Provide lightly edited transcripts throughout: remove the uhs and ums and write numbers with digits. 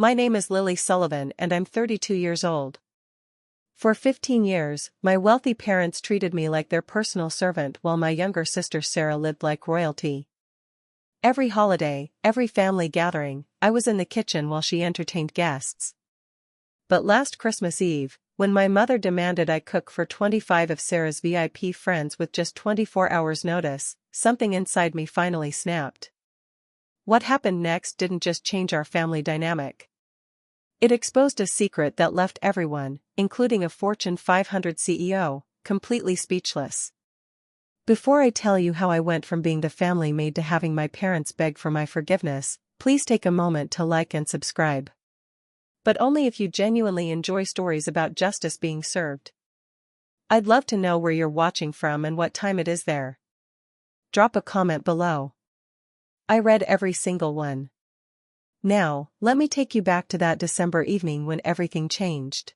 My name is Lily Sullivan and I'm 32 years old. For 15 years, my wealthy parents treated me like their personal servant while my younger sister Sarah lived like royalty. Every holiday, every family gathering, I was in the kitchen while she entertained guests. But last Christmas Eve, when my mother demanded I cook for 25 of Sarah's VIP friends with just 24 hours notice, something inside me finally snapped. What happened next didn't just change our family dynamic. It exposed a secret that left everyone, including a Fortune 500 CEO, completely speechless. Before I tell you how I went from being the family maid to having my parents beg for my forgiveness, please take a moment to like and subscribe. But only if you genuinely enjoy stories about justice being served. I'd love to know where you're watching from and what time it is there. Drop a comment below. I read every single one. Now, let me take you back to that December evening when everything changed.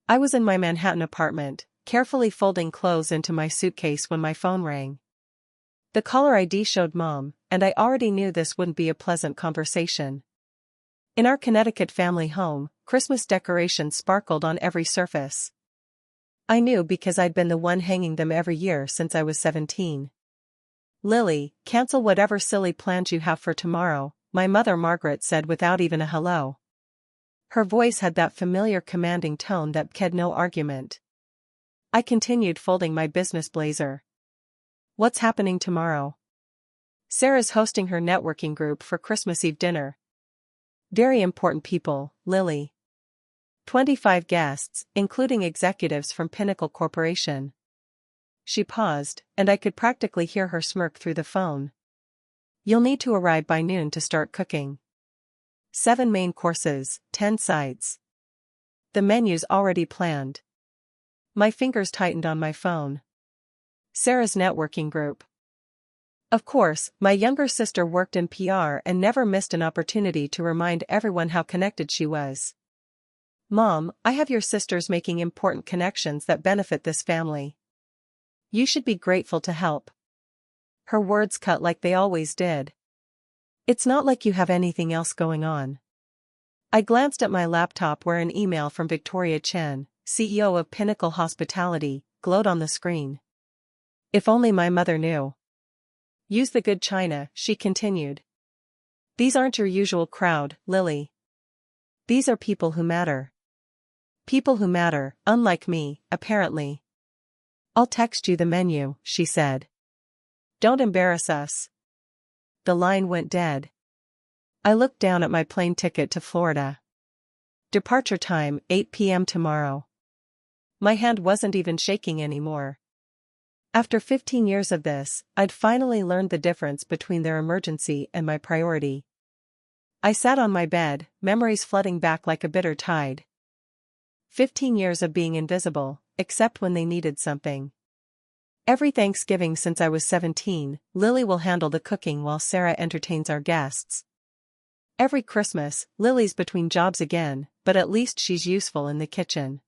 I was in my Manhattan apartment, carefully folding clothes into my suitcase when my phone rang. The caller ID showed Mom, and I already knew this wouldn't be a pleasant conversation. In our Connecticut family home, Christmas decorations sparkled on every surface. I knew because I'd been the one hanging them every year since I was 17. Lily, cancel whatever silly plans you have for tomorrow, my mother Margaret said without even a hello. Her voice had that familiar commanding tone that bred no argument. I continued folding my business blazer. What's happening tomorrow? Sarah's hosting her networking group for Christmas Eve dinner. Very important people, Lily. 25 guests, including executives from Pinnacle Corporation. She paused, and I could practically hear her smirk through the phone. You'll need to arrive by noon to start cooking. 7 main courses, 10 sides. The menu's already planned. My fingers tightened on my phone. Sarah's networking group. Of course, my younger sister worked in PR and never missed an opportunity to remind everyone how connected she was. Mom, I have your sisters making important connections that benefit this family. You should be grateful to help. Her words cut like they always did. It's not like you have anything else going on. I glanced at my laptop where an email from Victoria Chen, CEO of Pinnacle Hospitality, glowed on the screen. If only my mother knew. Use the good china, she continued. These aren't your usual crowd, Lily. These are people who matter. People who matter, unlike me, apparently. I'll text you the menu, she said. Don't embarrass us. The line went dead. I looked down at my plane ticket to Florida. Departure time, 8 p.m. tomorrow. My hand wasn't even shaking anymore. After 15 years of this, I'd finally learned the difference between their emergency and my priority. I sat on my bed, memories flooding back like a bitter tide. 15 years of being invisible, except when they needed something. Every Thanksgiving since I was 17, Lily will handle the cooking while Sarah entertains our guests. Every Christmas, Lily's between jobs again, but at least she's useful in the kitchen.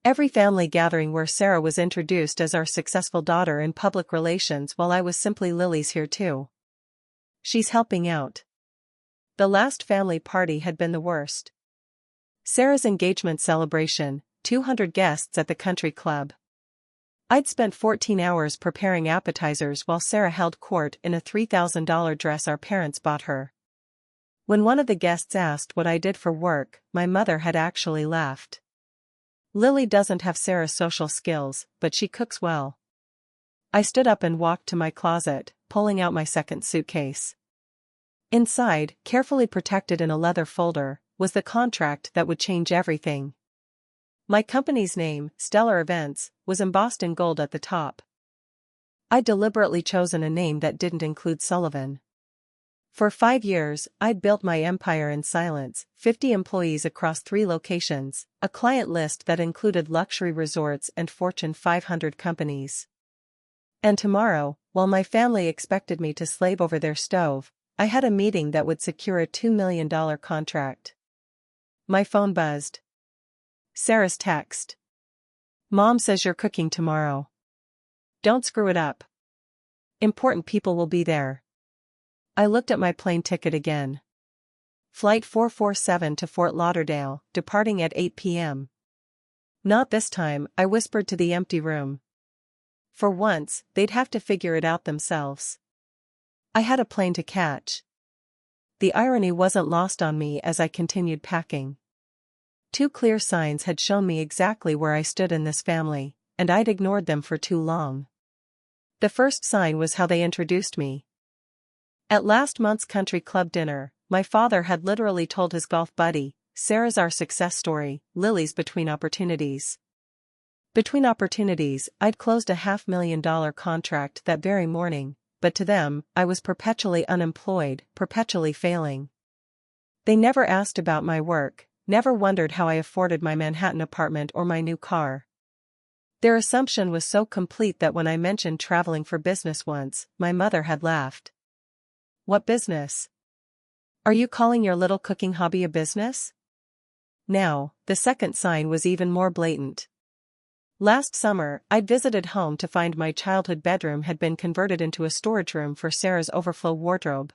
Every family gathering where Sarah was introduced as our successful daughter in public relations while I was simply Lily's here too. She's helping out. The last family party had been the worst. Sarah's engagement celebration, 200 guests at the country club. I'd spent 14 hours preparing appetizers while Sarah held court in a $3,000 dress our parents bought her. When one of the guests asked what I did for work, my mother had actually laughed. Lily doesn't have Sarah's social skills, but she cooks well. I stood up and walked to my closet, pulling out my second suitcase. Inside, carefully protected in a leather folder, was the contract that would change everything. My company's name, Stellar Events, was embossed in gold at the top. I'd deliberately chosen a name that didn't include Sullivan. For 5 years, I'd built my empire in silence, 50 employees across 3 locations, a client list that included luxury resorts and Fortune 500 companies. And tomorrow, while my family expected me to slave over their stove, I had a meeting that would secure a $2 million contract. My phone buzzed. Sarah's text. Mom says you're cooking tomorrow. Don't screw it up. Important people will be there. I looked at my plane ticket again. Flight 447 to Fort Lauderdale, departing at 8 p.m. Not this time, I whispered to the empty room. For once, they'd have to figure it out themselves. I had a plane to catch. The irony wasn't lost on me as I continued packing. 2 clear signs had shown me exactly where I stood in this family, and I'd ignored them for too long. The first sign was how they introduced me. At last month's country club dinner, my father had literally told his golf buddy, "Sarah's our success story, Lily's between opportunities." Between opportunities, I'd closed a $500,000 contract that very morning, but to them, I was perpetually unemployed, perpetually failing. They never asked about my work, never wondered how I afforded my Manhattan apartment or my new car. Their assumption was so complete that when I mentioned traveling for business once, my mother had laughed. "What business? Are you calling your little cooking hobby a business?" Now, the second sign was even more blatant. Last summer, I'd visited home to find my childhood bedroom had been converted into a storage room for Sarah's overflow wardrobe.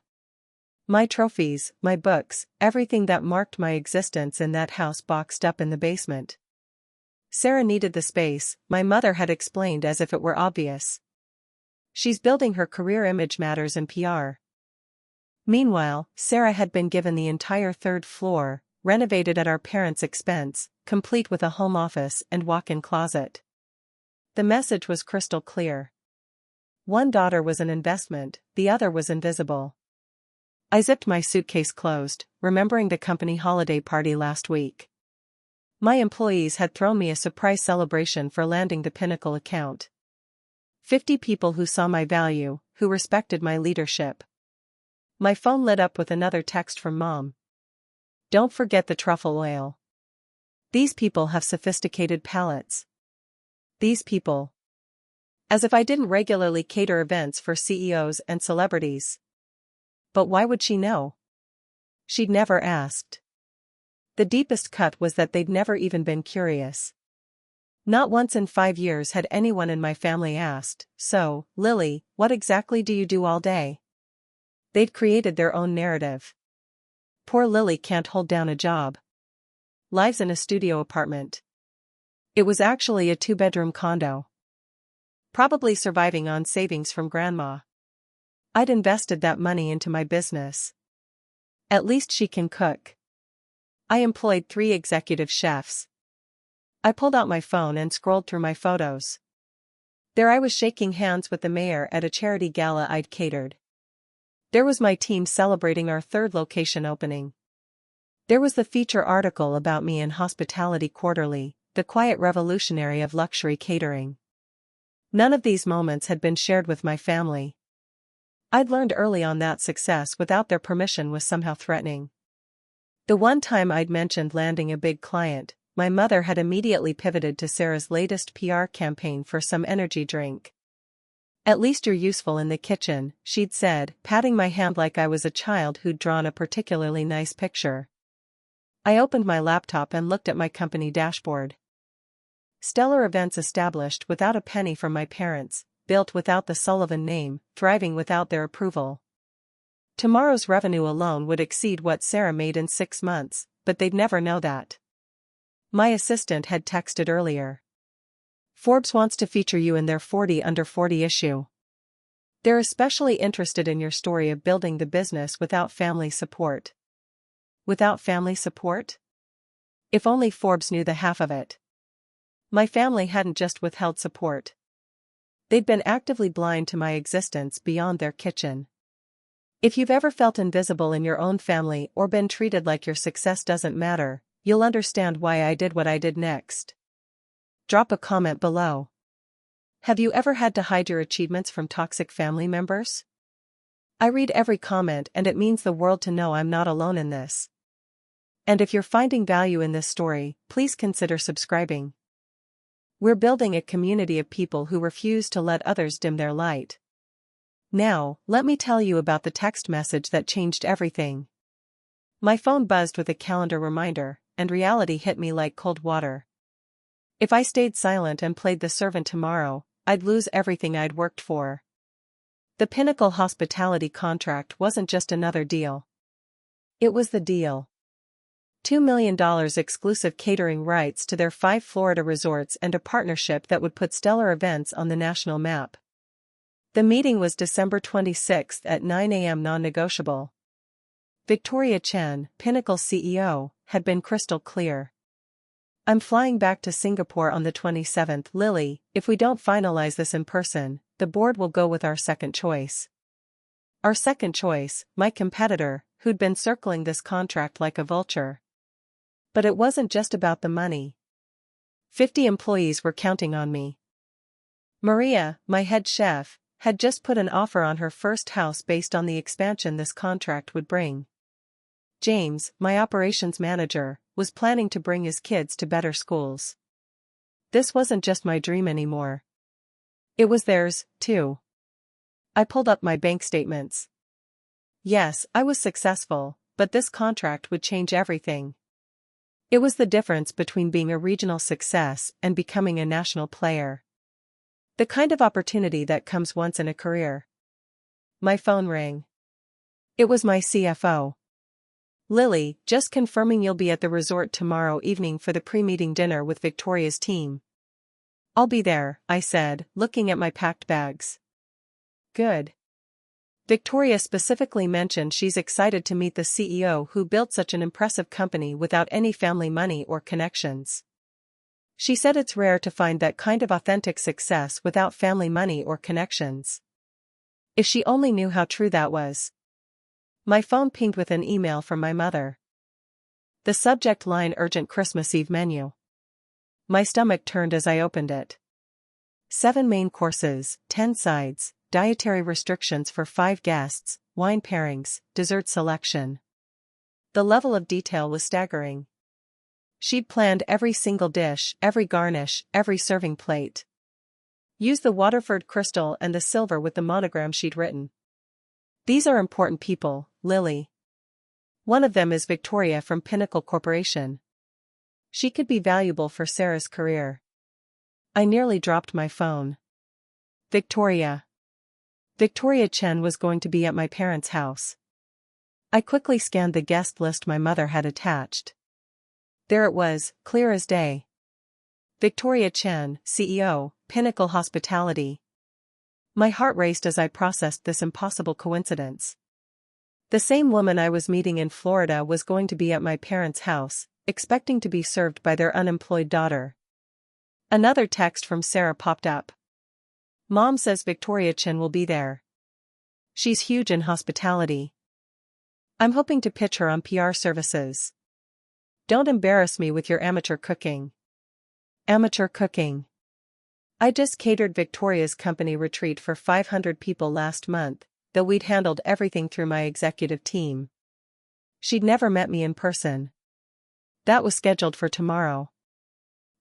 My trophies, my books, everything that marked my existence in that house boxed up in the basement. Sarah needed the space, my mother had explained as if it were obvious. She's building her career, image matters and PR. Meanwhile, Sarah had been given the entire 3rd floor, renovated at our parents' expense, complete with a home office and walk-in closet. The message was crystal clear. One daughter was an investment, the other was invisible. I zipped my suitcase closed, remembering the company holiday party last week. My employees had thrown me a surprise celebration for landing the Pinnacle account. 50 people who saw my value, who respected my leadership. My phone lit up with another text from Mom. "Don't forget the truffle oil. These people have sophisticated palates. These people." As if I didn't regularly cater events for CEOs and celebrities. But why would she know? She'd never asked. The deepest cut was that they'd never even been curious. Not once in 5 years had anyone in my family asked, "So, Lily, what exactly do you do all day?" They'd created their own narrative. Poor Lily can't hold down a job. Lives in a studio apartment. It was actually a 2-bedroom condo. Probably surviving on savings from grandma. I'd invested that money into my business. At least she can cook. I employed 3 executive chefs. I pulled out my phone and scrolled through my photos. There I was shaking hands with the mayor at a charity gala I'd catered. There was my team celebrating our 3rd location opening. There was the feature article about me in Hospitality Quarterly, the quiet revolutionary of luxury catering. None of these moments had been shared with my family. I'd learned early on that success without their permission was somehow threatening. The one time I'd mentioned landing a big client, my mother had immediately pivoted to Sarah's latest PR campaign for some energy drink. "At least you're useful in the kitchen," she'd said, patting my hand like I was a child who'd drawn a particularly nice picture. I opened my laptop and looked at my company dashboard. Stellar events established without a penny from my parents, built without the Sullivan name, thriving without their approval. Tomorrow's revenue alone would exceed what Sarah made in 6 months, but they'd never know that. My assistant had texted earlier. "Forbes wants to feature you in their 40 Under 40 issue. They're especially interested in your story of building the business without family support." Without family support? If only Forbes knew the half of it. My family hadn't just withheld support. They'd been actively blind to my existence beyond their kitchen. If you've ever felt invisible in your own family or been treated like your success doesn't matter, you'll understand why I did what I did next. Drop a comment below. Have you ever had to hide your achievements from toxic family members? I read every comment and it means the world to know I'm not alone in this. And if you're finding value in this story, please consider subscribing. We're building a community of people who refuse to let others dim their light. Now, let me tell you about the text message that changed everything. My phone buzzed with a calendar reminder, and reality hit me like cold water. If I stayed silent and played the servant tomorrow, I'd lose everything I'd worked for. The Pinnacle hospitality contract wasn't just another deal. It was the deal. $2 million exclusive catering rights to their 5 Florida resorts and a partnership that would put stellar events on the national map. The meeting was December 26 at 9 a.m. non-negotiable. Victoria Chen, Pinnacle CEO, had been crystal clear. I'm flying back to Singapore on the 27th, Lily. If we don't finalize this in person, the board will go with our second choice. Our second choice, my competitor, who'd been circling this contract like a vulture. But it wasn't just about the money. 50 employees were counting on me. Maria, my head chef, had just put an offer on her first house based on the expansion this contract would bring. James, my operations manager, was planning to bring his kids to better schools. This wasn't just my dream anymore. It was theirs, too. I pulled up my bank statements. Yes, I was successful, but this contract would change everything. It was the difference between being a regional success and becoming a national player. The kind of opportunity that comes once in a career. My phone rang. It was my CFO. Lily, just confirming you'll be at the resort tomorrow evening for the pre-meeting dinner with Victoria's team. I'll be there, I said, looking at my packed bags. Good. Victoria specifically mentioned she's excited to meet the CEO who built such an impressive company without any family money or connections. She said it's rare to find that kind of authentic success without family money or connections. If she only knew how true that was. My phone pinged with an email from my mother. The subject line: urgent Christmas Eve menu. My stomach turned as I opened it. 7 main courses, 10 sides, dietary restrictions for 5 guests, wine pairings, dessert selection. The level of detail was staggering. She'd planned every single dish, every garnish, every serving plate. Used the Waterford crystal and the silver with the monogram she'd written. These are important people, Lily. One of them is Victoria from Pinnacle Corporation. She could be valuable for Sarah's career. I nearly dropped my phone. Victoria. Victoria Chen was going to be at my parents' house. I quickly scanned the guest list my mother had attached. There it was, clear as day. Victoria Chen, CEO, Pinnacle Hospitality. My heart raced as I processed this impossible coincidence. The same woman I was meeting in Florida was going to be at my parents' house, expecting to be served by their unemployed daughter. Another text from Sarah popped up. Mom says Victoria Chen will be there. She's huge in hospitality. I'm hoping to pitch her on PR services. Don't embarrass me with your amateur cooking. Amateur cooking. I just catered Victoria's company retreat for 500 people last month, though we'd handled everything through my executive team. She'd never met me in person. That was scheduled for tomorrow.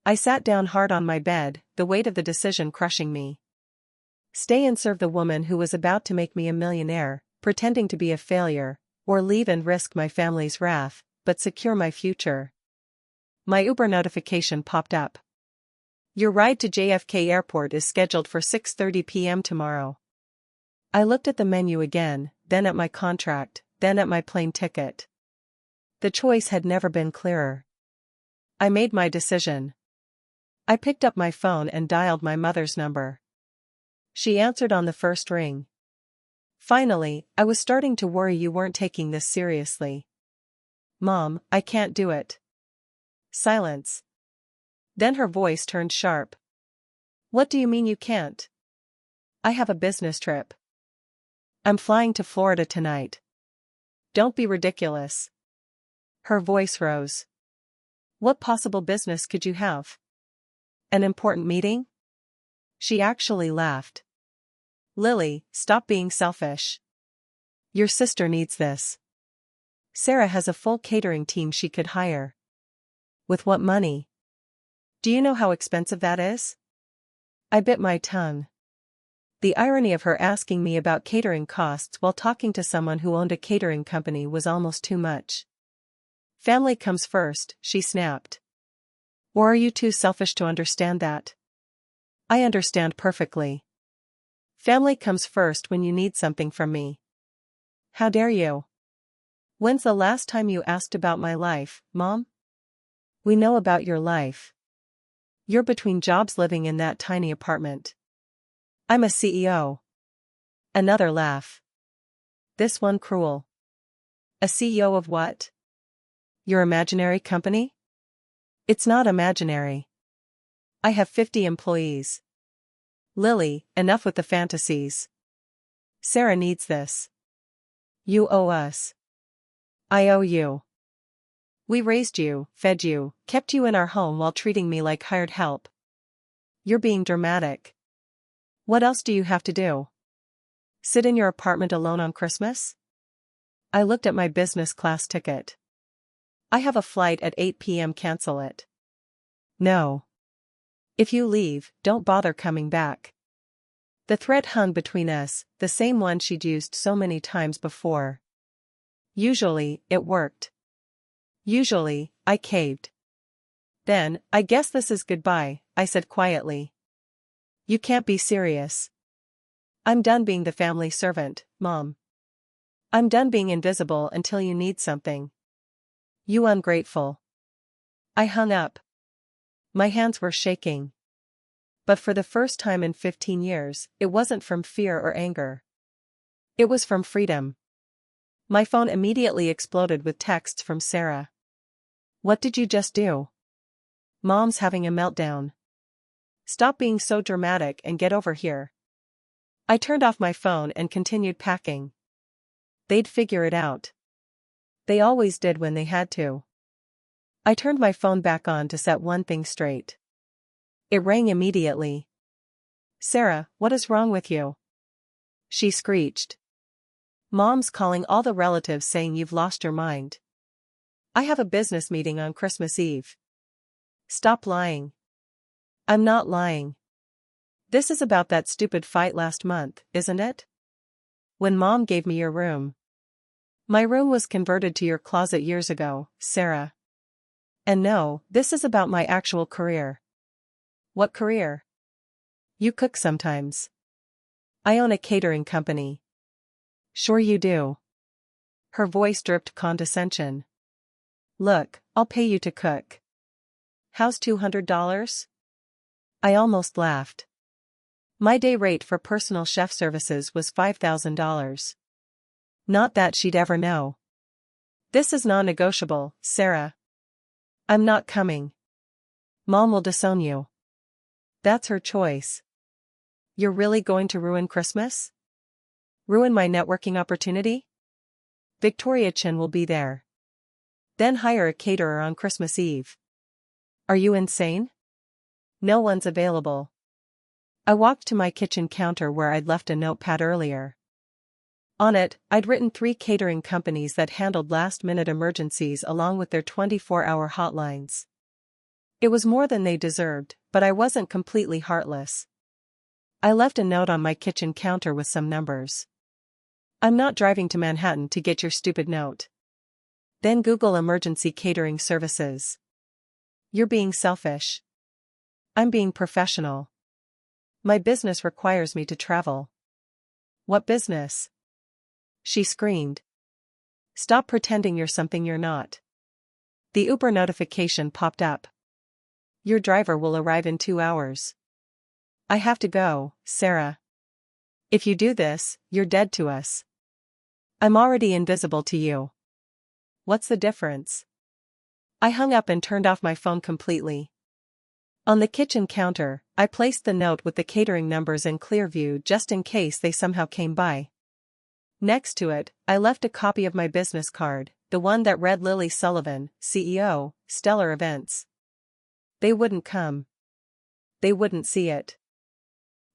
I sat down hard on my bed, the weight of the decision crushing me. Stay and serve the woman who was about to make me a millionaire, pretending to be a failure, or leave and risk my family's wrath, but secure my future. My Uber notification popped up. Your ride to JFK Airport is scheduled for 6:30 p.m. tomorrow. I looked at the menu again, then at my contract, then at my plane ticket. The choice had never been clearer. I made my decision. I picked up my phone and dialed my mother's number. She answered on the first ring. Finally, I was starting to worry you weren't taking this seriously. Mom, I can't do it. Silence. Then her voice turned sharp. What do you mean you can't? I have a business trip. I'm flying to Florida tonight. Don't be ridiculous. Her voice rose. What possible business could you have? An important meeting? She actually laughed. Lily, stop being selfish. Your sister needs this. Sarah has a full catering team she could hire. With what money? Do you know how expensive that is? I bit my tongue. The irony of her asking me about catering costs while talking to someone who owned a catering company was almost too much. Family comes first, she snapped. Or are you too selfish to understand that? I understand perfectly. Family comes first when you need something from me. How dare you? When's the last time you asked about my life, Mom? We know about your life. You're between jobs living in that tiny apartment. I'm a CEO. Another laugh. This one cruel. A CEO of what? Your imaginary company? It's not imaginary. I have 50 employees. Lily, enough with the fantasies. Sarah needs this. You owe us. I owe you. We raised you, fed you, kept you in our home while treating me like hired help. You're being dramatic. What else do you have to do? Sit in your apartment alone on Christmas? I looked at my business class ticket. I have a flight at 8 p.m. Cancel it. No. If you leave, don't bother coming back. The thread hung between us, the same one she'd used so many times before. Usually, it worked. Usually, I caved. Then, I guess this is goodbye, I said quietly. You can't be serious. I'm done being the family servant, Mom. I'm done being invisible until you need something. You ungrateful. I hung up. My hands were shaking. But for the first time in 15 years, it wasn't from fear or anger. It was from freedom. My phone immediately exploded with texts from Sarah. What did you just do? Mom's having a meltdown. Stop being so dramatic and get over here. I turned off my phone and continued packing. They'd figure it out. They always did when they had to. I turned my phone back on to set one thing straight. It rang immediately. Sarah, what is wrong with you? She screeched. Mom's calling all the relatives saying you've lost your mind. I have a business meeting on Christmas Eve. Stop lying. I'm not lying. This is about that stupid fight last month, isn't it? When Mom gave me your room. My room was converted to your closet years ago, Sarah. And no, this is about my actual career. What career? You cook sometimes. I own a catering company. Sure you do. Her voice dripped condescension. Look, I'll pay you to cook. How's $200? I almost laughed. My day rate for personal chef services was $5,000. Not that she'd ever know. This is non-negotiable, Sarah. I'm not coming. Mom will disown you. That's her choice. You're really going to ruin Christmas? Ruin my networking opportunity? Victoria Chin will be there. Then hire a caterer on Christmas Eve. Are you insane? No one's available. I walked to my kitchen counter where I'd left a notepad earlier. On it, I'd written 3 catering companies that handled last-minute emergencies along with their 24-hour hotlines. It was more than they deserved, but I wasn't completely heartless. I left a note on my kitchen counter with some numbers. I'm not driving to Manhattan to get your stupid note. Then Google emergency catering services. You're being selfish. I'm being professional. My business requires me to travel. What business? She screamed. Stop pretending you're something you're not. The Uber notification popped up. Your driver will arrive in 2 hours. I have to go, Sarah. If you do this, you're dead to us. I'm already invisible to you. What's the difference? I hung up and turned off my phone completely. On the kitchen counter, I placed the note with the catering numbers in clear view just in case they somehow came by. Next to it, I left a copy of my business card, the one that read Lily Sullivan, CEO, Stellar Events. They wouldn't come. They wouldn't see it.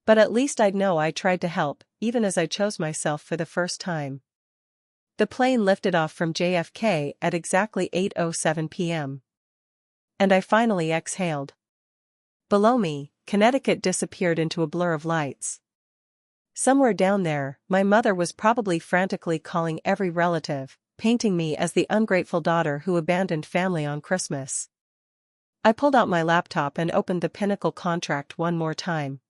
But at least I'd know I tried to help, even as I chose myself for the first time. The plane lifted off from JFK at exactly 8:07 p.m. And I finally exhaled. Below me, Connecticut disappeared into a blur of lights. Somewhere down there, my mother was probably frantically calling every relative, painting me as the ungrateful daughter who abandoned family on Christmas. I pulled out my laptop and opened the Pinnacle contract one more time.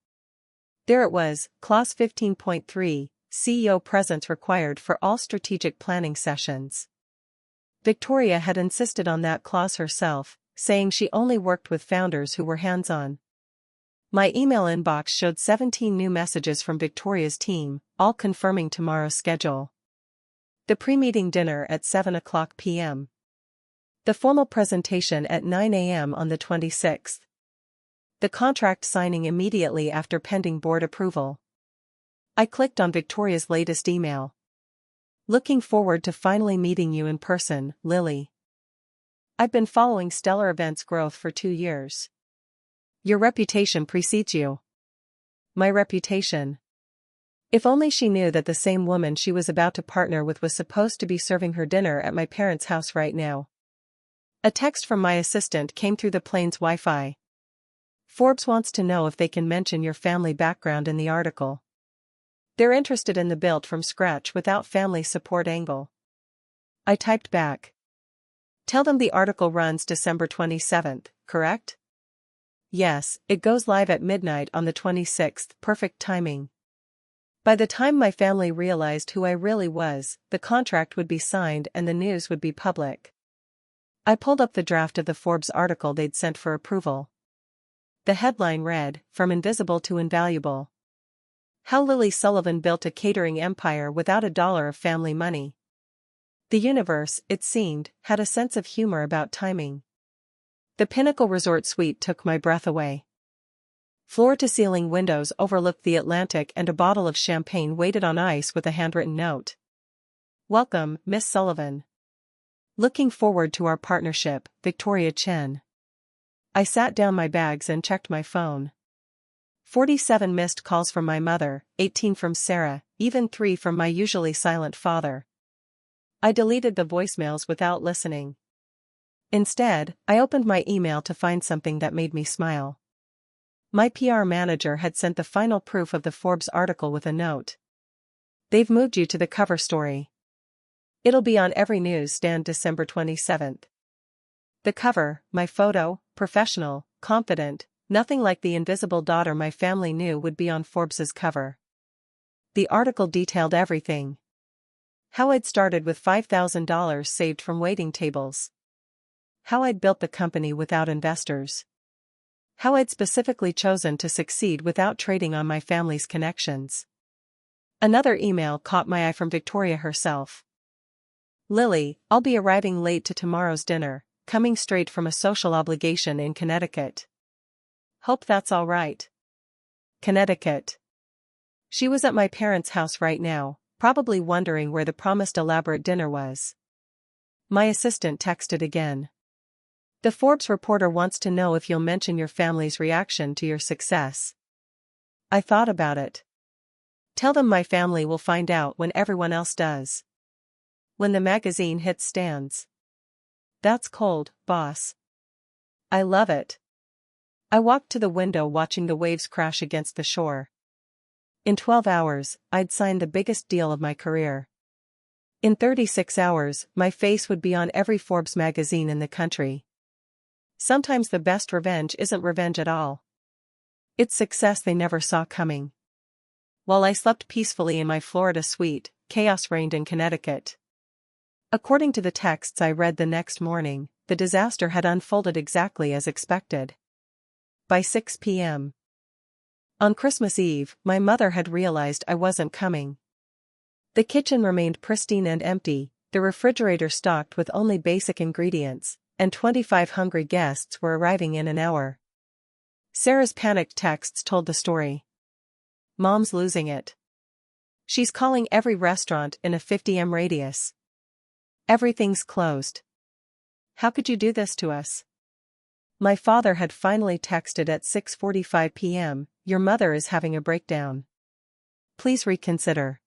There it was, Clause 15.3, CEO presence required for all strategic planning sessions. Victoria had insisted on that clause herself, saying she only worked with founders who were hands-on. My email inbox showed 17 new messages from Victoria's team, all confirming tomorrow's schedule. The pre-meeting dinner at 7:00 p.m. The formal presentation at 9 a.m. on the 26th. The contract signing immediately after pending board approval. I clicked on Victoria's latest email. Looking forward to finally meeting you in person, Lily. I've been following Stellar Events' growth for 2 years. Your reputation precedes you. My reputation. If only she knew that the same woman she was about to partner with was supposed to be serving her dinner at my parents' house right now. A text from my assistant came through the plane's Wi-Fi. Forbes wants to know if they can mention your family background in the article. They're interested in the built from scratch without family support angle. I typed back. Tell them the article runs December 27th, correct? Yes, it goes live at midnight on the 26th, perfect timing. By the time my family realized who I really was, the contract would be signed and the news would be public. I pulled up the draft of the Forbes article they'd sent for approval. The headline read, From Invisible to Invaluable. How Lily Sullivan Built a Catering Empire Without a Dollar of Family Money. The universe, it seemed, had a sense of humor about timing. The Pinnacle Resort Suite took my breath away. Floor-to-ceiling windows overlooked the Atlantic and a bottle of champagne waited on ice with a handwritten note. Welcome, Miss Sullivan. Looking forward to our partnership, Victoria Chen. I sat down my bags and checked my phone. 47 missed calls from my mother, 18 from Sarah, even 3 from my usually silent father. I deleted the voicemails without listening. Instead, I opened my email to find something that made me smile. My PR manager had sent the final proof of the Forbes article with a note. They've moved you to the cover story. It'll be on every newsstand December 27th. The cover, my photo, professional, confident, nothing like the invisible daughter my family knew would be on Forbes's cover. The article detailed everything. How I'd started with $5,000 saved from waiting tables. How I'd built the company without investors. How I'd specifically chosen to succeed without trading on my family's connections. Another email caught my eye from Victoria herself. Lily, I'll be arriving late to tomorrow's dinner, coming straight from a social obligation in Connecticut. Hope that's all right. Connecticut. She was at my parents' house right now, probably wondering where the promised elaborate dinner was. My assistant texted again. The Forbes reporter wants to know if you'll mention your family's reaction to your success. I thought about it. Tell them my family will find out when everyone else does. When the magazine hits stands. That's cold, boss. I love it. I walked to the window watching the waves crash against the shore. In 12 hours, I'd signed the biggest deal of my career. In 36 hours, my face would be on every Forbes magazine in the country. Sometimes the best revenge isn't revenge at all. It's success they never saw coming. While I slept peacefully in my Florida suite, chaos reigned in Connecticut. According to the texts I read the next morning, the disaster had unfolded exactly as expected. By 6 p.m. On Christmas Eve, my mother had realized I wasn't coming. The kitchen remained pristine and empty, the refrigerator stocked with only basic ingredients, and 25 hungry guests were arriving in an hour. Sarah's panicked texts told the story. Mom's losing it. She's calling every restaurant in a 50m radius. Everything's closed. How could you do this to us? My father had finally texted at 6:45 p.m., your mother is having a breakdown. Please reconsider.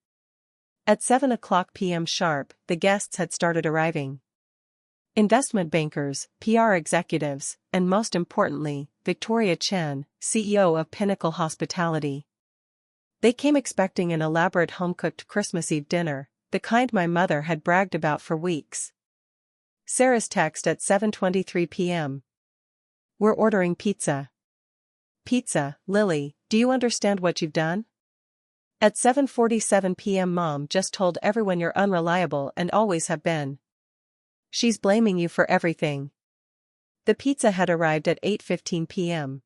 At 7:00 p.m. sharp, the guests had started arriving. Investment bankers, PR executives, and most importantly, Victoria Chen, CEO of Pinnacle Hospitality. They came expecting an elaborate home-cooked Christmas Eve dinner, the kind my mother had bragged about for weeks. Sarah's text at 7:23 p.m. We're ordering pizza. Pizza, Lily, do you understand what you've done? At 7:47 p.m. Mom just told everyone you're unreliable and always have been. She's blaming you for everything. The pizza had arrived at 8:15 p.m.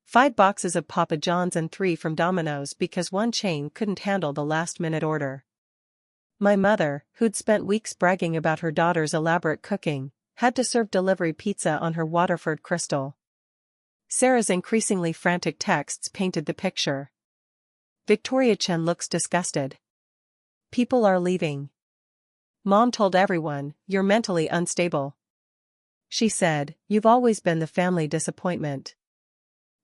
5 boxes of Papa John's and 3 from Domino's because one chain couldn't handle the last-minute order. My mother, who'd spent weeks bragging about her daughter's elaborate cooking, had to serve delivery pizza on her Waterford Crystal. Sarah's increasingly frantic texts painted the picture. Victoria Chen looks disgusted. People are leaving. Mom told everyone, you're mentally unstable. She said, you've always been the family disappointment.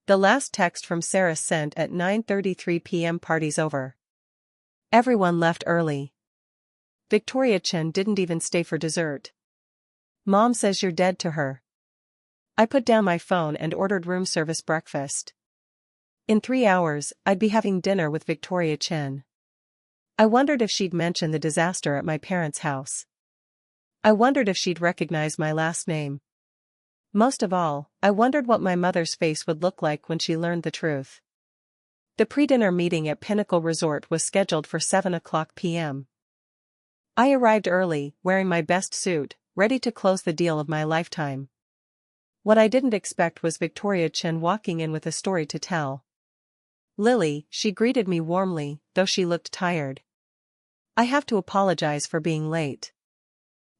The last text from Sarah sent at 9:33 p.m. Party's over. Everyone left early. Victoria Chen didn't even stay for dessert. Mom says you're dead to her. I put down my phone and ordered room service breakfast. In 3 hours, I'd be having dinner with Victoria Chen. I wondered if she'd mention the disaster at my parents' house. I wondered if she'd recognize my last name. Most of all, I wondered what my mother's face would look like when she learned the truth. The pre-dinner meeting at Pinnacle Resort was scheduled for 7:00 p.m. I arrived early, wearing my best suit, ready to close the deal of my lifetime. What I didn't expect was Victoria Chen walking in with a story to tell. Lily, she greeted me warmly, though she looked tired. I have to apologize for being late.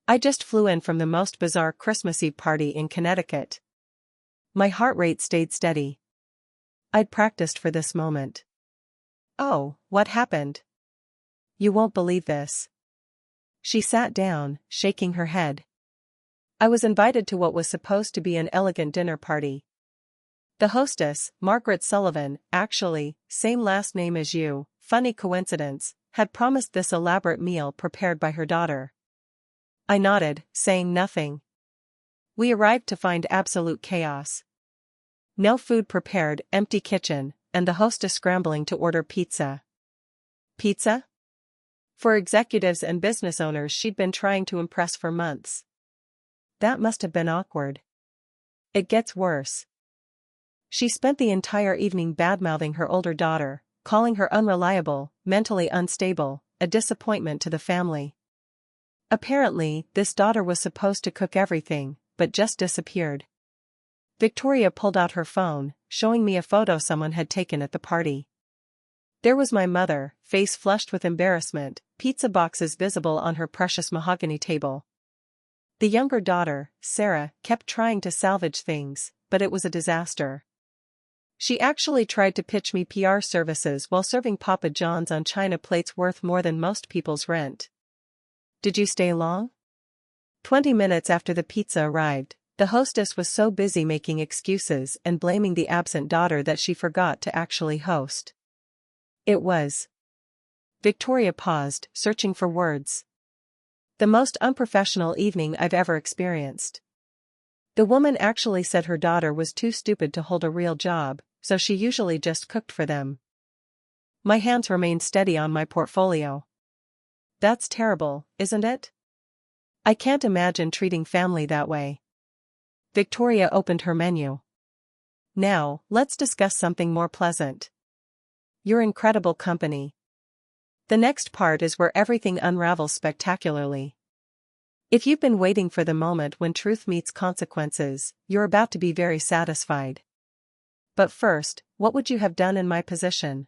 I just flew in from the most bizarre Christmas Eve party in Connecticut. My heart rate stayed steady. I'd practiced for this moment. Oh, what happened? You won't believe this. She sat down, shaking her head. I was invited to what was supposed to be an elegant dinner party. The hostess, Margaret Sullivan, actually, same last name as you, funny coincidence, had promised this elaborate meal prepared by her daughter. I nodded, saying nothing. We arrived to find absolute chaos. No food prepared, empty kitchen, and the hostess scrambling to order pizza. Pizza? For executives and business owners she'd been trying to impress for months. That must have been awkward. It gets worse. She spent the entire evening badmouthing her older daughter, calling her unreliable, mentally unstable, a disappointment to the family. Apparently, this daughter was supposed to cook everything, but just disappeared. Victoria pulled out her phone, showing me a photo someone had taken at the party. There was my mother, face flushed with embarrassment, pizza boxes visible on her precious mahogany table. The younger daughter, Sarah, kept trying to salvage things, but it was a disaster. She actually tried to pitch me PR services while serving Papa John's on china plates worth more than most people's rent. Did you stay long? 20 minutes after the pizza arrived, the hostess was so busy making excuses and blaming the absent daughter that she forgot to actually host. It was. Victoria paused, searching for words. The most unprofessional evening I've ever experienced. The woman actually said her daughter was too stupid to hold a real job, so she usually just cooked for them. My hands remained steady on my portfolio. That's terrible, isn't it? I can't imagine treating family that way. Victoria opened her menu. Now, let's discuss something more pleasant. Your incredible company. The next part is where everything unravels spectacularly. If you've been waiting for the moment when truth meets consequences, you're about to be very satisfied. But first, what would you have done in my position?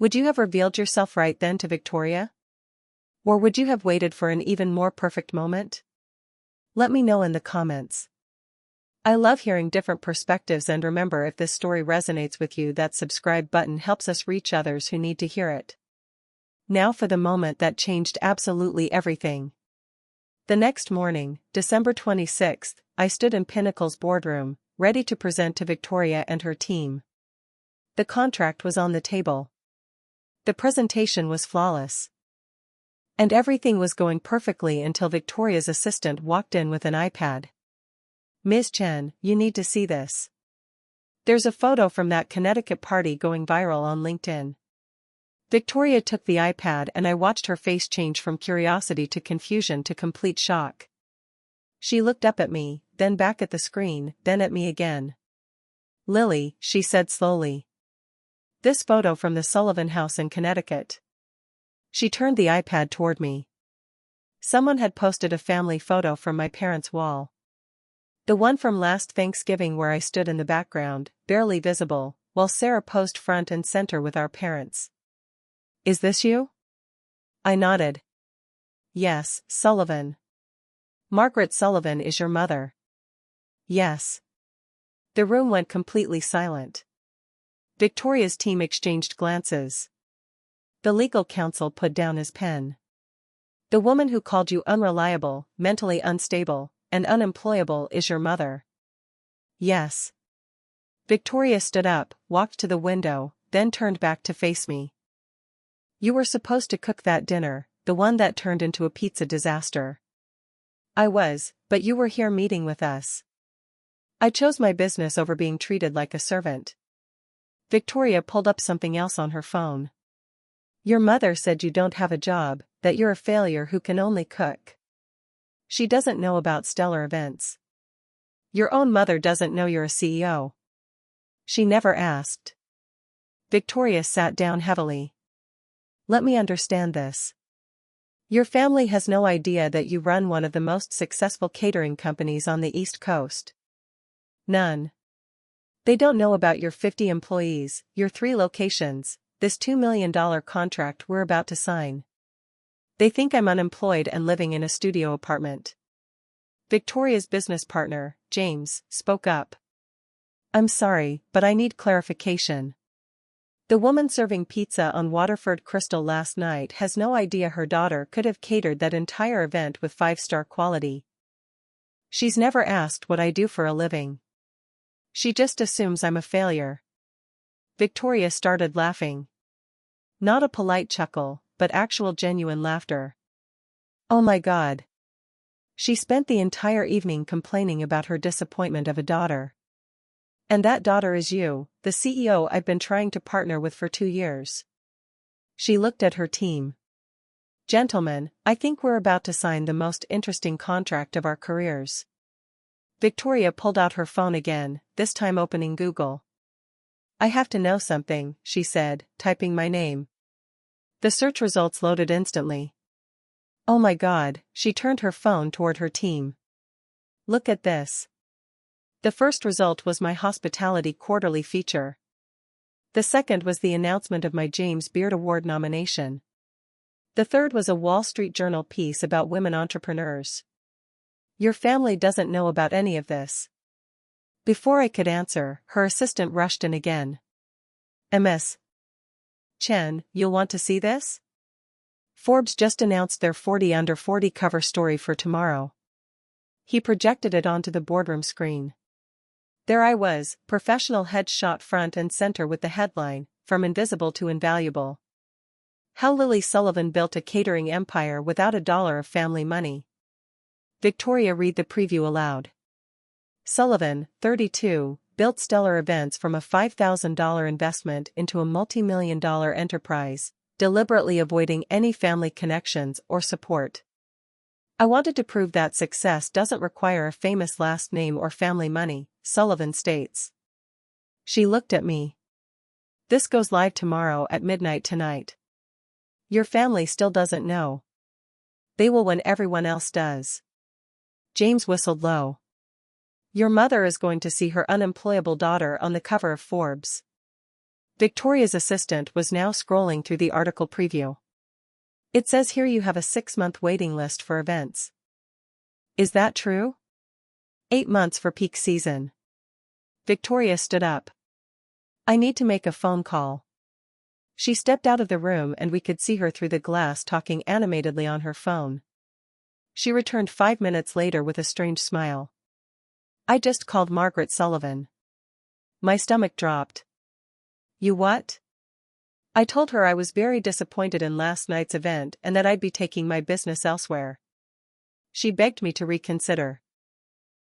Would you have revealed yourself right then to Victoria? Or would you have waited for an even more perfect moment? Let me know in the comments. I love hearing different perspectives, and remember, if this story resonates with you, that subscribe button helps us reach others who need to hear it. Now for the moment that changed absolutely everything. The next morning, December 26th, I stood in Pinnacle's boardroom, ready to present to Victoria and her team. The contract was on the table. The presentation was flawless. And everything was going perfectly until Victoria's assistant walked in with an iPad. Ms. Chen, you need to see this. There's a photo from that Connecticut party going viral on LinkedIn. Victoria took the iPad and I watched her face change from curiosity to confusion to complete shock. She looked up at me, then back at the screen, then at me again. Lily, she said slowly. This photo from the Sullivan house in Connecticut. She turned the iPad toward me. Someone had posted a family photo from my parents' wall. The one from last Thanksgiving where I stood in the background, barely visible, while Sarah posed front and center with our parents. "Is this you?" I nodded. "Yes, Sullivan. Margaret Sullivan is your mother." "Yes." The room went completely silent. Victoria's team exchanged glances. The legal counsel put down his pen. "The woman who called you unreliable, mentally unstable, and unemployable is your mother." "Yes." Victoria stood up, walked to the window, then turned back to face me. "You were supposed to cook that dinner, the one that turned into a pizza disaster." "I was, but you were here meeting with us." "I chose my business over being treated like a servant." Victoria pulled up something else on her phone. "Your mother said you don't have a job, that you're a failure who can only cook. She doesn't know about stellar events. Your own mother doesn't know you're a CEO. She never asked." Victoria sat down heavily. "Let me understand this. Your family has no idea that you run one of the most successful catering companies on the East Coast." "None. They don't know about your 50 employees, your 3 locations, this $2 million contract we're about to sign. They think I'm unemployed and living in a studio apartment." Victoria's business partner, James, spoke up. "I'm sorry, but I need clarification. The woman serving pizza on Waterford Crystal last night has no idea her daughter could have catered that entire event with 5-star quality. She's never asked what I do for a living. She just assumes I'm a failure." Victoria started laughing. Not a polite chuckle, but actual genuine laughter. "Oh my God." She spent the entire evening complaining about her disappointment of a daughter. "And that daughter is you, the CEO I've been trying to partner with for 2 years." She looked at her team. "Gentlemen, I think we're about to sign the most interesting contract of our careers." Victoria pulled out her phone again, this time opening Google. "I have to know something," she said, typing my name. The search results loaded instantly. "Oh my God," she turned her phone toward her team. "Look at this." The first result was my hospitality quarterly feature. The second was the announcement of my James Beard Award nomination. The third was a Wall Street Journal piece about women entrepreneurs. "Your family doesn't know about any of this." Before I could answer, her assistant rushed in again. "Ms. Chen, you'll want to see this? Forbes just announced their 40 under 40 cover story for tomorrow." He projected it onto the boardroom screen. There I was, professional headshot front and center with the headline, "From Invisible to Invaluable. How Lily Sullivan Built a Catering Empire Without a Dollar of Family Money." Victoria read the preview aloud. "Sullivan, 32, built stellar events from a $5,000 investment into a multi-million-dollar enterprise, deliberately avoiding any family connections or support. I wanted to prove that success doesn't require a famous last name or family money," Sullivan states. She looked at me. "This goes live tomorrow at midnight tonight. Your family still doesn't know. They will when everyone else does." James whistled low. "Your mother is going to see her unemployable daughter on the cover of Forbes." Victoria's assistant was now scrolling through the article preview. "It says here you have a 6-month waiting list for events. Is that true?" 8 months for peak season." Victoria stood up. "I need to make a phone call." She stepped out of the room and we could see her through the glass talking animatedly on her phone. She returned 5 minutes later with a strange smile. "I just called Margaret Sullivan." My stomach dropped. "You what?" "I told her I was very disappointed in last night's event and that I'd be taking my business elsewhere. She begged me to reconsider.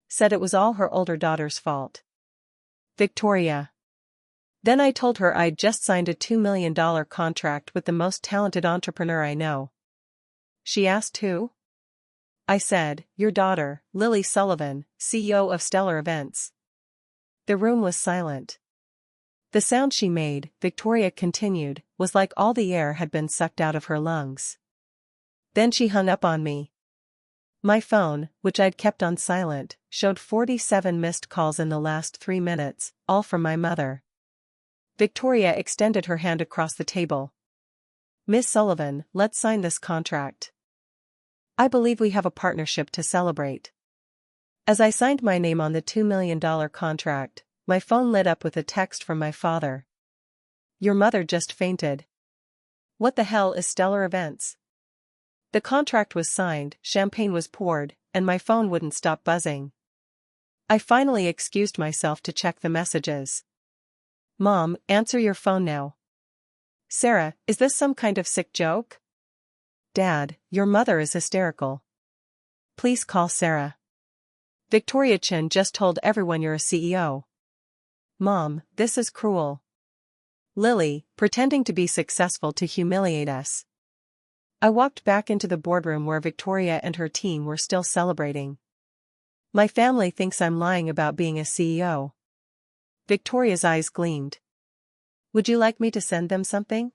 Said it was all her older daughter's fault." Victoria. "Then I told her I'd just signed a $2 million contract with the most talented entrepreneur I know." She asked who? I said, "Your daughter, Lily Sullivan, CEO of Stellar Events." The room was silent. The sound she made, Victoria continued, was like all the air had been sucked out of her lungs. Then she hung up on me. My phone, which I'd kept on silent, showed 47 missed calls in the last 3 minutes, all from my mother. Victoria extended her hand across the table. "Miss Sullivan, let's sign this contract. I believe we have a partnership to celebrate." As I signed my name on the $2 million contract, my phone lit up with a text from my father. "Your mother just fainted. What the hell is Stellar Events?" The contract was signed, champagne was poured, and my phone wouldn't stop buzzing. I finally excused myself to check the messages. "Mom, answer your phone now." "Sarah, is this some kind of sick joke?" "Dad, your mother is hysterical. Please call Sarah. Victoria Chin just told everyone you're a CEO." "Mom, this is cruel." "Lily, pretending to be successful to humiliate us." I walked back into the boardroom where Victoria and her team were still celebrating. "My family thinks I'm lying about being a CEO." Victoria's eyes gleamed. "Would you like me to send them something?"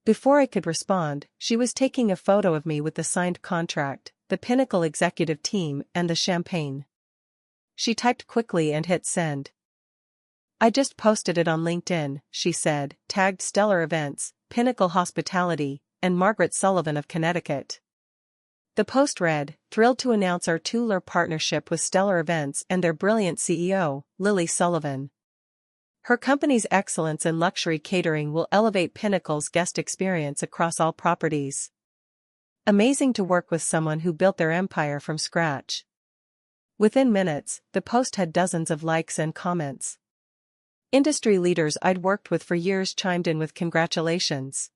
Before I could respond, she was taking a photo of me with the signed contract, the Pinnacle executive team, and the champagne. She typed quickly and hit send. "I just posted it on LinkedIn," she said, tagged Stellar Events, Pinnacle Hospitality, and Margaret Sullivan of Connecticut. The post read, "Thrilled to announce our two-year partnership with Stellar Events and their brilliant CEO, Lily Sullivan. Her company's excellence in luxury catering will elevate Pinnacle's guest experience across all properties. Amazing to work with someone who built their empire from scratch." Within minutes, the post had dozens of likes and comments. Industry leaders I'd worked with for years chimed in with congratulations.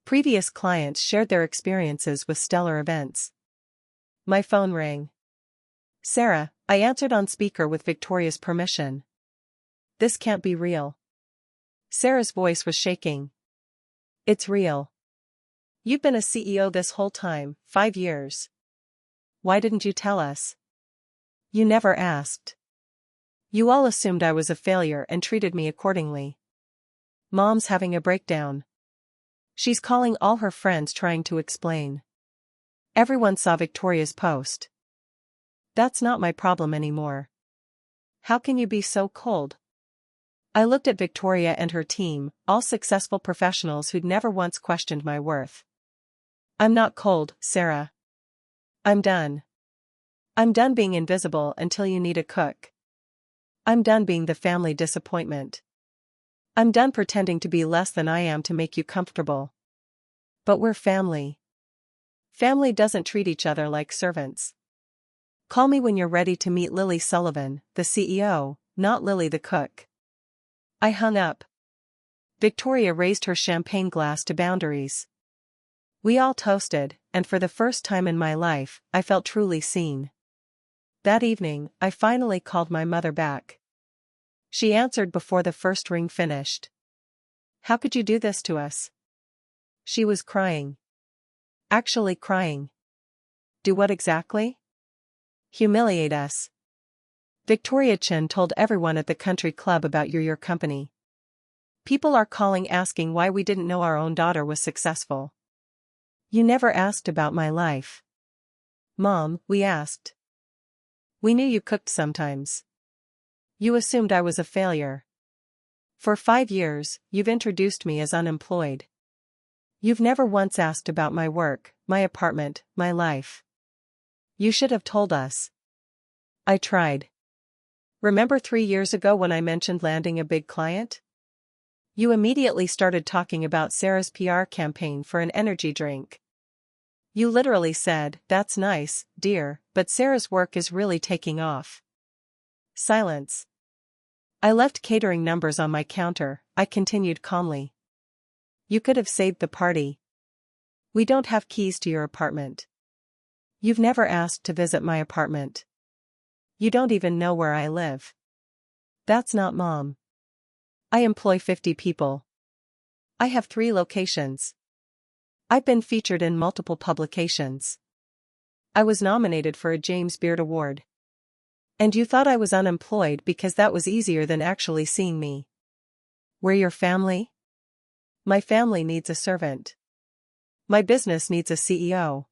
Previous clients shared their experiences with Stellar Events. My phone rang. "Sarah," I answered on speaker with Victoria's permission. "This can't be real." Sarah's voice was shaking. "It's real. You've been a CEO this whole time, 5 years. Why didn't you tell us? You never asked. You all assumed I was a failure and treated me accordingly. Mom's having a breakdown. She's calling all her friends trying to explain." Everyone saw Victoria's post. "That's not my problem anymore. How can you be so cold?" I looked at Victoria and her team, all successful professionals who'd never once questioned my worth. "I'm not cold, Sarah. I'm done. I'm done being invisible until you need a cook. I'm done being the family disappointment. I'm done pretending to be less than I am to make you comfortable. But we're family. Family doesn't treat each other like servants. Call me when you're ready to meet Lily Sullivan, the CEO, not Lily the cook." I hung up. Victoria raised her champagne glass to boundaries. We all toasted, and for the first time in my life, I felt truly seen. That evening, I finally called my mother back. She answered before the first ring finished. "How could you do this to us?" She was crying. Actually crying. "Do what exactly?" "Humiliate us. Victoria Chin told everyone at the country club about your company. People are calling asking why we didn't know our own daughter was successful. You never asked about my life." "Mom, we asked. We knew you cooked sometimes. You assumed I was a failure. For 5 years, you've introduced me as unemployed. You've never once asked about my work, my apartment, my life. You should have told us." I tried. "Remember 3 years ago when I mentioned landing a big client? You immediately started talking about Sarah's PR campaign for an energy drink. You literally said, 'That's nice, dear, but Sarah's work is really taking off.'" Silence. I left catering numbers on my counter, I continued calmly. "You could have saved the party. We don't have keys to your apartment. You've never asked to visit my apartment. You don't even know where I live. That's not Mom. I employ 50 people. I have 3 locations. I've been featured in multiple publications. I was nominated for a James Beard Award. And you thought I was unemployed because that was easier than actually seeing me. We're your family? My family needs a servant. My business needs a CEO.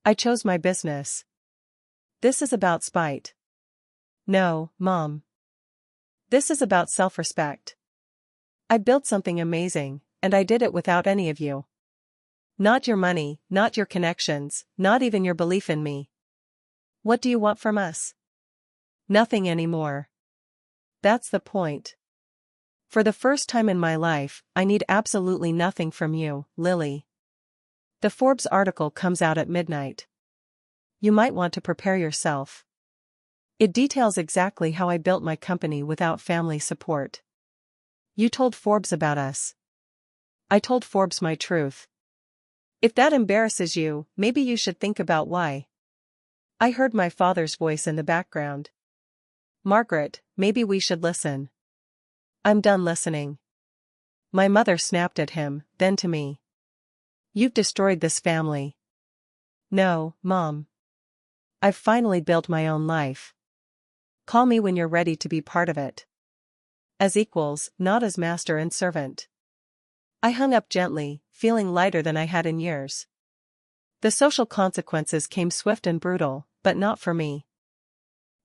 I chose my business. This is about spite. No, Mom. This is about self-respect. I built something amazing, and I did it without any of you. Not your money, not your connections, not even your belief in me. What do you want from us? Nothing anymore. That's the point. For the first time in my life, I need absolutely nothing from you, Lily. The Forbes article comes out at midnight. You might want to prepare yourself. It details exactly how I built my company without family support. You told Forbes about us. I told Forbes my truth. If that embarrasses you, maybe you should think about why. I heard my father's voice in the background. Margaret, maybe we should listen. I'm done listening. My mother snapped at him, then to me. You've destroyed this family. No, Mom. I've finally built my own life. Call me when you're ready to be part of it. As equals, not as master and servant. I hung up gently, feeling lighter than I had in years. The social consequences came swift and brutal, but not for me.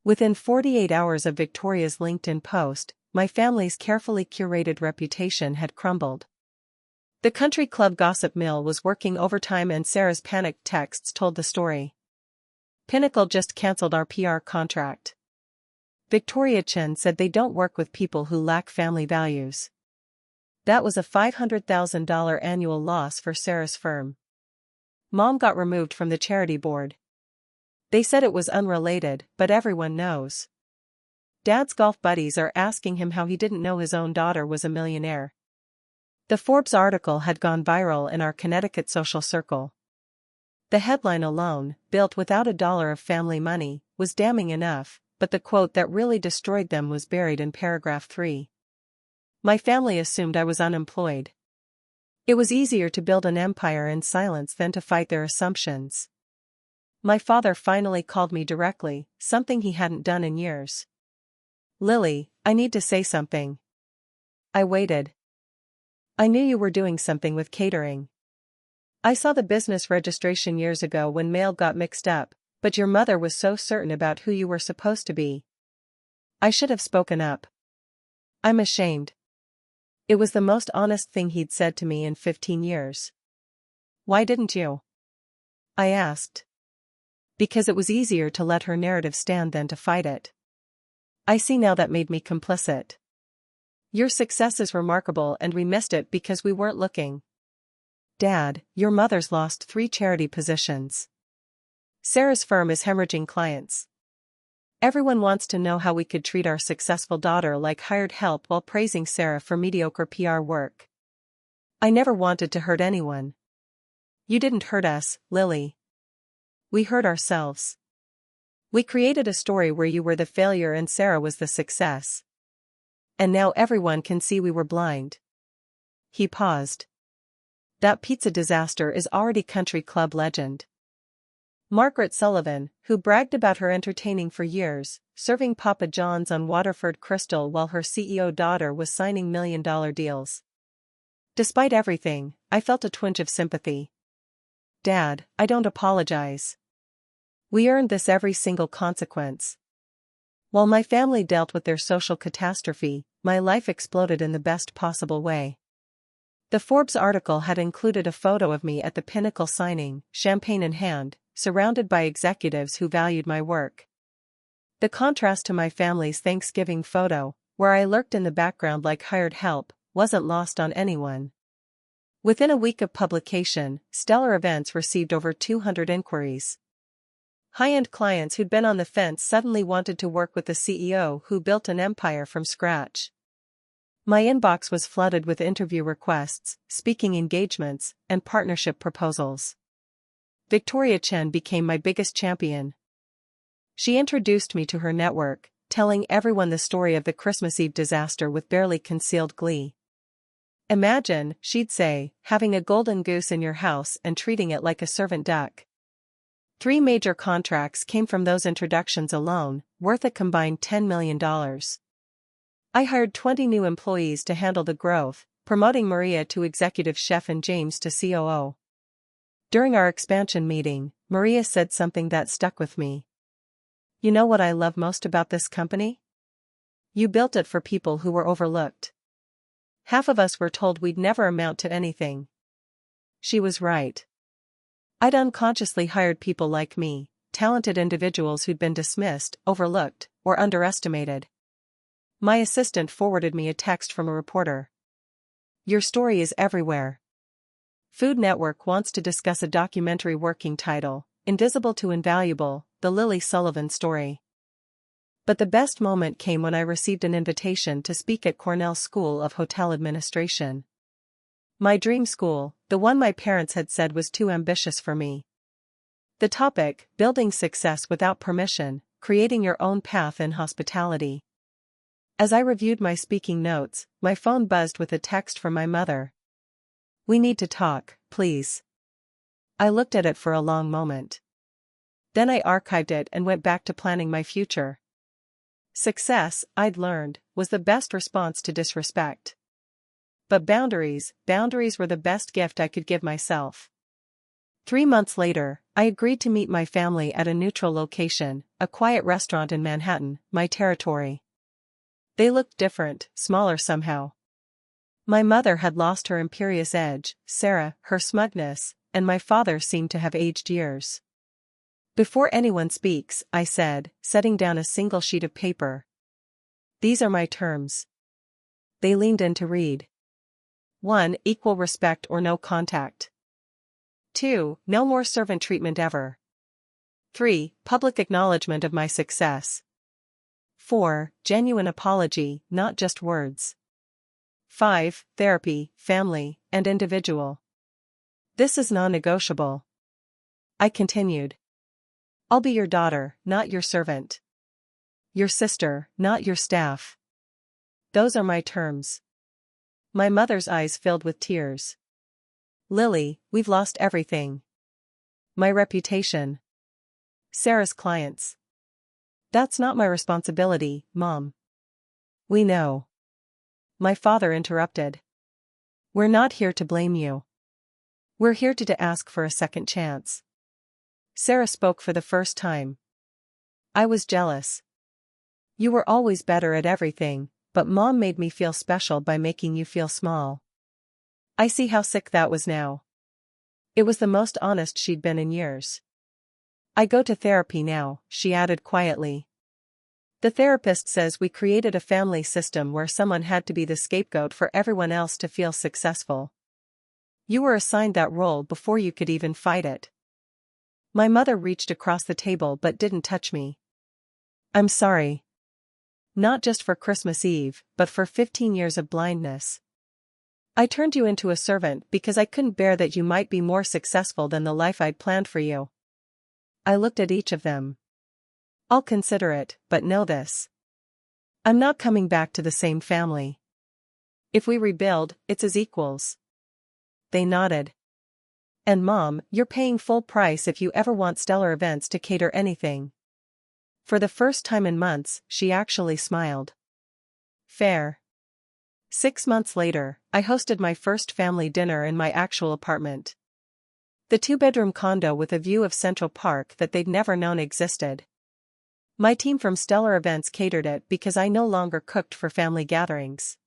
Within 48 hours of Victoria's LinkedIn post, my family's carefully curated reputation had crumbled. The country club gossip mill was working overtime and Sarah's panicked texts told the story. Pinnacle just cancelled our PR contract. Victoria Chen said they don't work with people who lack family values. That was a $500,000 annual loss for Sarah's firm. Mom got removed from the charity board. They said it was unrelated, but everyone knows. Dad's golf buddies are asking him how he didn't know his own daughter was a millionaire. The Forbes article had gone viral in our Connecticut social circle. The headline alone, built without a dollar of family money, was damning enough, but the quote that really destroyed them was buried in paragraph 3. My family assumed I was unemployed. It was easier to build an empire in silence than to fight their assumptions. My father finally called me directly, something he hadn't done in years. Lily, I need to say something. I waited. I knew you were doing something with catering. I saw the business registration years ago when mail got mixed up, but your mother was so certain about who you were supposed to be. I should have spoken up. I'm ashamed. It was the most honest thing he'd said to me in 15 years. Why didn't you? I asked. Because it was easier to let her narrative stand than to fight it. I see now that made me complicit. Your success is remarkable and we missed it because we weren't looking. Dad, your mother's lost 3 charity positions. Sarah's firm is hemorrhaging clients. Everyone wants to know how we could treat our successful daughter like hired help while praising Sarah for mediocre PR work. I never wanted to hurt anyone. You didn't hurt us, Lily. We hurt ourselves. We created a story where you were the failure and Sarah was the success. And now everyone can see we were blind. He paused. That pizza disaster is already country club legend. Margaret Sullivan, who bragged about her entertaining for years, serving Papa John's on Waterford Crystal while her CEO daughter was signing million-dollar deals. Despite everything, I felt a twinge of sympathy. Dad, I don't apologize. We earned this every single consequence. While my family dealt with their social catastrophe, my life exploded in the best possible way. The Forbes article had included a photo of me at the Pinnacle signing, champagne in hand, surrounded by executives who valued my work. The contrast to my family's Thanksgiving photo, where I lurked in the background like hired help, wasn't lost on anyone. Within a week of publication, Stellar Events received over 200 inquiries. High-end clients who'd been on the fence suddenly wanted to work with the CEO who built an empire from scratch. My inbox was flooded with interview requests, speaking engagements, and partnership proposals. Victoria Chen became my biggest champion. She introduced me to her network, telling everyone the story of the Christmas Eve disaster with barely concealed glee. Imagine, she'd say, having a golden goose in your house and treating it like a servant duck. 3 major contracts came from those introductions alone, worth a combined $10 million. I hired 20 new employees to handle the growth, promoting Maria to executive chef and James to COO. During our expansion meeting, Maria said something that stuck with me. You know what I love most about this company? You built it for people who were overlooked. Half of us were told we'd never amount to anything. She was right. I'd unconsciously hired people like me, talented individuals who'd been dismissed, overlooked, or underestimated. My assistant forwarded me a text from a reporter. Your story is everywhere. Food Network wants to discuss a documentary working title, Invisible to Invaluable, the Lily Sullivan story. But the best moment came when I received an invitation to speak at Cornell School of Hotel Administration. My dream school, the one my parents had said was too ambitious for me. The topic, Building Success Without Permission, Creating Your Own Path in Hospitality. As I reviewed my speaking notes, my phone buzzed with a text from my mother. We need to talk, please. I looked at it for a long moment. Then I archived it and went back to planning my future. Success, I'd learned, was the best response to disrespect. But boundaries were the best gift I could give myself. 3 months later, I agreed to meet my family at a neutral location, a quiet restaurant in Manhattan, my territory. They looked different, smaller somehow. My mother had lost her imperious edge, Sarah, her smugness, and my father seemed to have aged years. Before anyone speaks, I said, setting down a single sheet of paper. These are my terms. They leaned in to read. 1. Equal respect or no contact. 2. No more servant treatment ever. 3. Public acknowledgement of my success. 4. Genuine apology, not just words. 5. Therapy, family, and individual. This is non-negotiable. I continued. I'll be your daughter, not your servant. Your sister, not your staff. Those are my terms. My mother's eyes filled with tears. Lily, we've lost everything. My reputation. Sarah's clients. That's not my responsibility, Mom. We know. My father interrupted. We're not here to blame you. We're here to ask for a second chance. Sarah spoke for the first time. I was jealous. You were always better at everything, but Mom made me feel special by making you feel small. I see how sick that was now. It was the most honest she'd been in years. I go to therapy now, she added quietly. The therapist says we created a family system where someone had to be the scapegoat for everyone else to feel successful. You were assigned that role before you could even fight it. My mother reached across the table but didn't touch me. I'm sorry. Not just for Christmas Eve, but for 15 years of blindness. I turned you into a servant because I couldn't bear that you might be more successful than the life I'd planned for you. I looked at each of them. I'll consider it, but know this. I'm not coming back to the same family. If we rebuild, it's as equals. They nodded. And Mom, you're paying full price if you ever want Stellar Events to cater anything. For the first time in months, she actually smiled. Fair. 6 months later, I hosted my first family dinner in my actual apartment. The 2-bedroom condo with a view of Central Park that they'd never known existed. My team from Stellar Events catered it because I no longer cooked for family gatherings.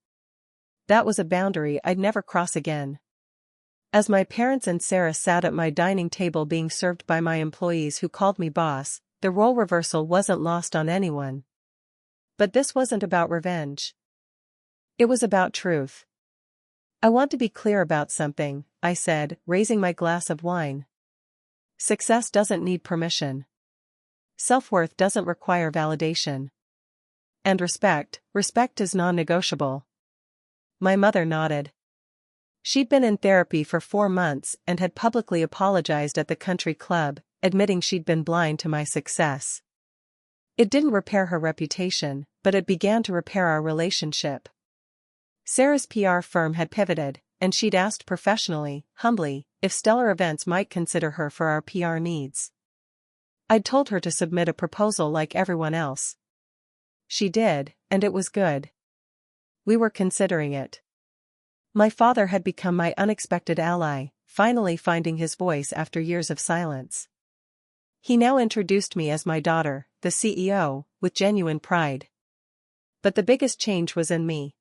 That was a boundary I'd never cross again. As my parents and Sarah sat at my dining table being served by my employees who called me boss, the role reversal wasn't lost on anyone. But this wasn't about revenge. It was about truth. I want to be clear about something, I said, raising my glass of wine. Success doesn't need permission. Self-worth doesn't require validation. And respect is non-negotiable. My mother nodded. She'd been in therapy for 4 months and had publicly apologized at the country club, admitting she'd been blind to my success. It didn't repair her reputation, but it began to repair our relationship. Sarah's PR firm had pivoted, and she'd asked professionally, humbly, if Stellar Events might consider her for our PR needs. I'd told her to submit a proposal like everyone else. She did, and it was good. We were considering it. My father had become my unexpected ally, finally finding his voice after years of silence. He now introduced me as my daughter, the CEO, with genuine pride. But the biggest change was in me.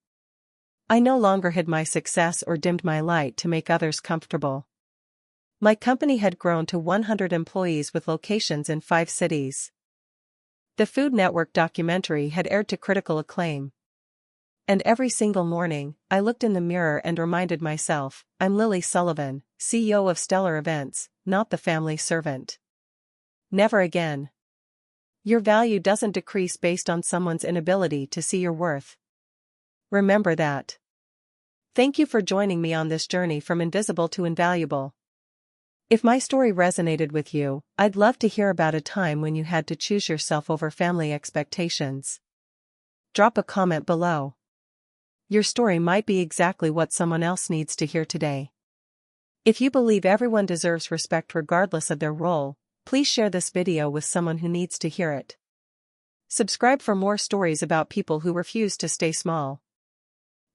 I no longer hid my success or dimmed my light to make others comfortable. My company had grown to 100 employees with locations in 5 cities. The Food Network documentary had aired to critical acclaim. And every single morning, I looked in the mirror and reminded myself, I'm Lily Sullivan, CEO of Stellar Events, not the family servant. Never again. Your value doesn't decrease based on someone's inability to see your worth. Remember that. Thank you for joining me on this journey from invisible to invaluable. If my story resonated with you, I'd love to hear about a time when you had to choose yourself over family expectations. Drop a comment below. Your story might be exactly what someone else needs to hear today. If you believe everyone deserves respect regardless of their role, please share this video with someone who needs to hear it. Subscribe for more stories about people who refuse to stay small.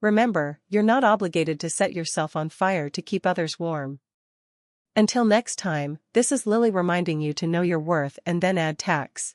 Remember, you're not obligated to set yourself on fire to keep others warm. Until next time, this is Lily reminding you to know your worth and then add tax.